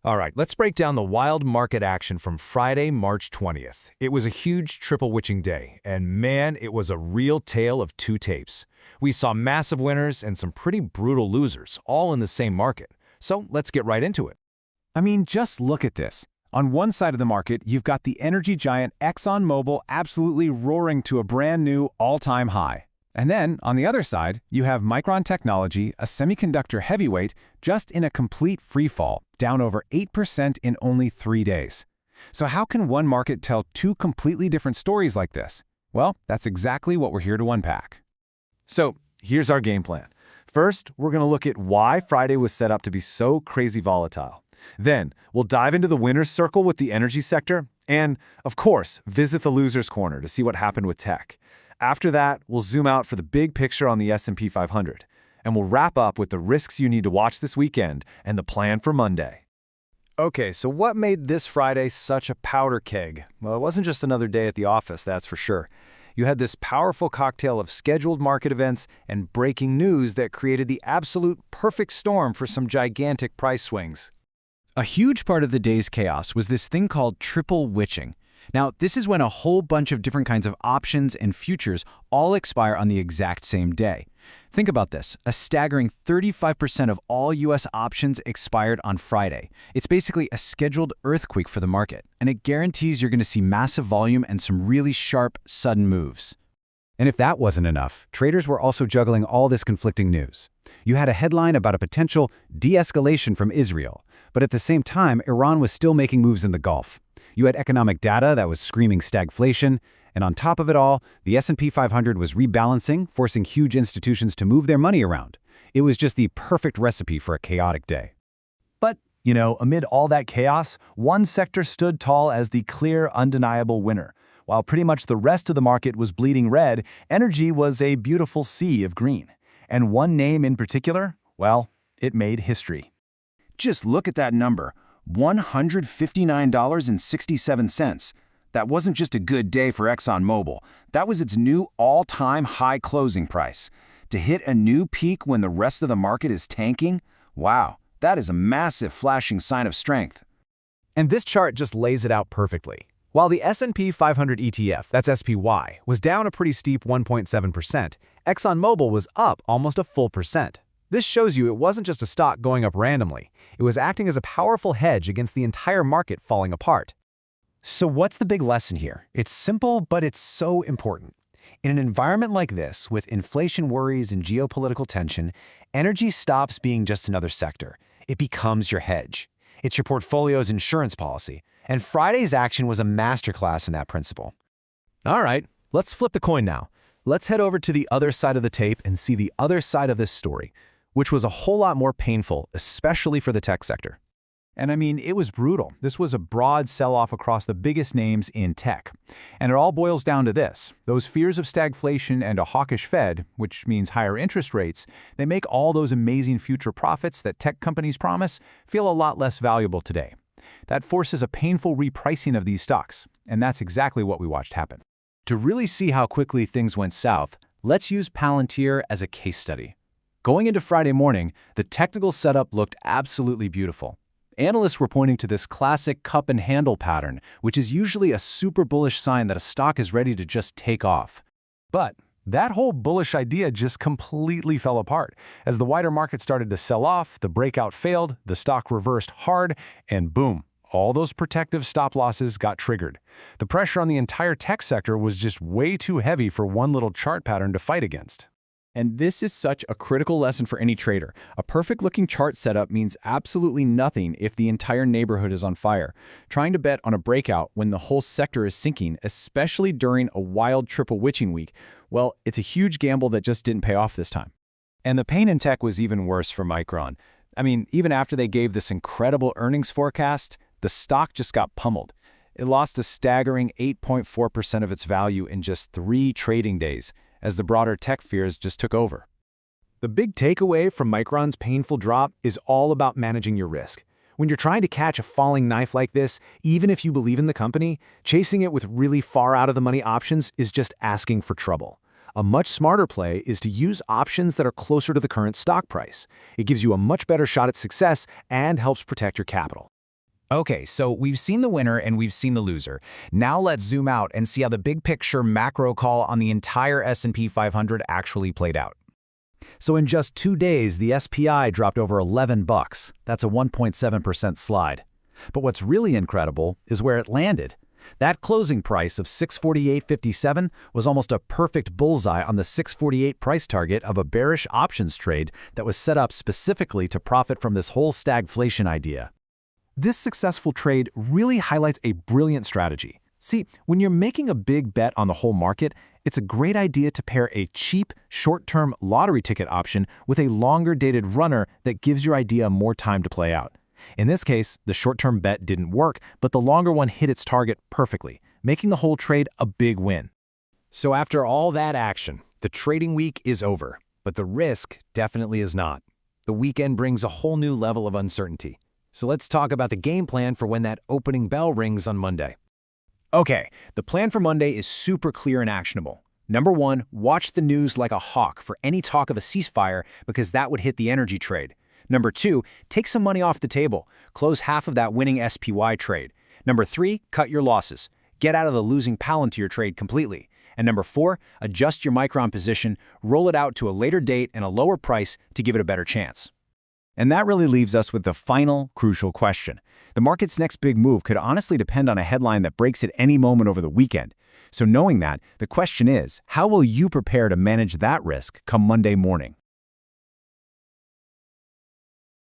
All right, let's break down the wild market action from Friday, March 20th. It was a huge triple witching day, and man, it was a real tale of two tapes. We saw massive winners and some pretty brutal losers, all in the same market. So let's get right into it. I mean, just look at this. On one side of the market, you've got the energy giant ExxonMobil absolutely roaring to a brand new all-time high. And then, on the other side, you have Micron Technology, a semiconductor heavyweight, just in a complete freefall, down over 8% in only 3 days. So how can one market tell two completely different stories like this? Well, that's exactly what we're here to unpack. So here's our game plan. First, we're going to look at why Friday was set up to be so crazy volatile. Then, we'll dive into the winner's circle with the energy sector, and, of course, visit the loser's corner to see what happened with tech. After that, we'll zoom out for the big picture on the S&P 500, and we'll wrap up with the risks you need to watch this weekend and the plan for Monday. Okay, so what made this Friday such a powder keg? Well, it wasn't just another day at the office, that's for sure. You had this powerful cocktail of scheduled market events and breaking news that created the absolute perfect storm for some gigantic price swings. A huge part of the day's chaos was this thing called triple witching. Now, this is when a whole bunch of different kinds of options and futures all expire on the exact same day. Think about this. A staggering 35% of all U.S. options expired on Friday. It's basically a scheduled earthquake for the market, and it guarantees you're going to see massive volume and some really sharp, sudden moves. And if that wasn't enough, traders were also juggling all this conflicting news. You had a headline about a potential de-escalation from Israel, but at the same time, Iran was still making moves in the Gulf. You had economic data that was screaming stagflation, and on top of it all, the S&P 500 was rebalancing, forcing huge institutions to move their money around. It was just the perfect recipe for a chaotic day. But, amid all that chaos, one sector stood tall as the clear, undeniable winner. While pretty much the rest of the market was bleeding red, energy was a beautiful sea of green. And one name in particular, well, it made history. Just look at that number. $159.67. That wasn't just a good day for ExxonMobil. That was its new all-time high closing price. To hit a new peak when the rest of the market is tanking? Wow, that is a massive flashing sign of strength. And this chart just lays it out perfectly. While the S&P 500 ETF, that's SPY, was down a pretty steep 1.7%, ExxonMobil was up almost a full percent. This shows you it wasn't just a stock going up randomly. It was acting as a powerful hedge against the entire market falling apart. So what's the big lesson here? It's simple, but it's so important. In an environment like this, with inflation worries and geopolitical tension, energy stops being just another sector. It becomes your hedge. It's your portfolio's insurance policy. And Friday's action was a masterclass in that principle. All right, let's flip the coin now. Let's head over to the other side of the tape and see the other side of this story, which was a whole lot more painful, especially for the tech sector. And I mean, it was brutal. This was a broad sell-off across the biggest names in tech. And it all boils down to this. Those fears of stagflation and a hawkish Fed, which means higher interest rates, they make all those amazing future profits that tech companies promise feel a lot less valuable today. That forces a painful repricing of these stocks, and that's exactly what we watched happen. To really see how quickly things went south, let's use Palantir as a case study. Going into Friday morning, the technical setup looked absolutely beautiful. Analysts were pointing to this classic cup and handle pattern, which is usually a super bullish sign that a stock is ready to just take off. But that whole bullish idea just completely fell apart. As the wider market started to sell off, the breakout failed, the stock reversed hard, and boom, all those protective stop losses got triggered. The pressure on the entire tech sector was just way too heavy for one little chart pattern to fight against. And this is such a critical lesson for any trader. A perfect-looking chart setup means absolutely nothing if the entire neighborhood is on fire. Trying to bet on a breakout when the whole sector is sinking, especially during a wild triple witching week, well, it's a huge gamble that just didn't pay off this time. And the pain in tech was even worse for Micron. I mean, even after they gave this incredible earnings forecast, the stock just got pummeled. It lost a staggering 8.4% of its value in just 3 trading days, as the broader tech fears just took over. The big takeaway from Micron's painful drop is all about managing your risk. When you're trying to catch a falling knife like this, even if you believe in the company, chasing it with really far out of the money options is just asking for trouble. A much smarter play is to use options that are closer to the current stock price. It gives you a much better shot at success and helps protect your capital. Okay, so we've seen the winner and we've seen the loser. Now let's zoom out and see how the big picture macro call on the entire S&P 500 actually played out. So in just 2 days, the SPI dropped over 11 bucks. That's a 1.7% slide. But what's really incredible is where it landed. That closing price of 648.57 was almost a perfect bullseye on the 648 price target of a bearish options trade that was set up specifically to profit from this whole stagflation idea. This successful trade really highlights a brilliant strategy. See, when you're making a big bet on the whole market, it's a great idea to pair a cheap, short-term lottery ticket option with a longer-dated runner that gives your idea more time to play out. In this case, the short-term bet didn't work, but the longer one hit its target perfectly, making the whole trade a big win. So after all that action, the trading week is over, but the risk definitely is not. The weekend brings a whole new level of uncertainty. So let's talk about the game plan for when that opening bell rings on Monday. Okay, the plan for Monday is super clear and actionable. Number 1, watch the news like a hawk for any talk of a ceasefire because that would hit the energy trade. Number 2, take some money off the table. Close half of that winning SPY trade. Number 3, cut your losses. Get out of the losing Palantir trade completely. And number 4, adjust your Micron position, roll it out to a later date and a lower price to give it a better chance. And that really leaves us with the final, crucial question. The market's next big move could honestly depend on a headline that breaks at any moment over the weekend. So knowing that, the question is, how will you prepare to manage that risk come Monday morning?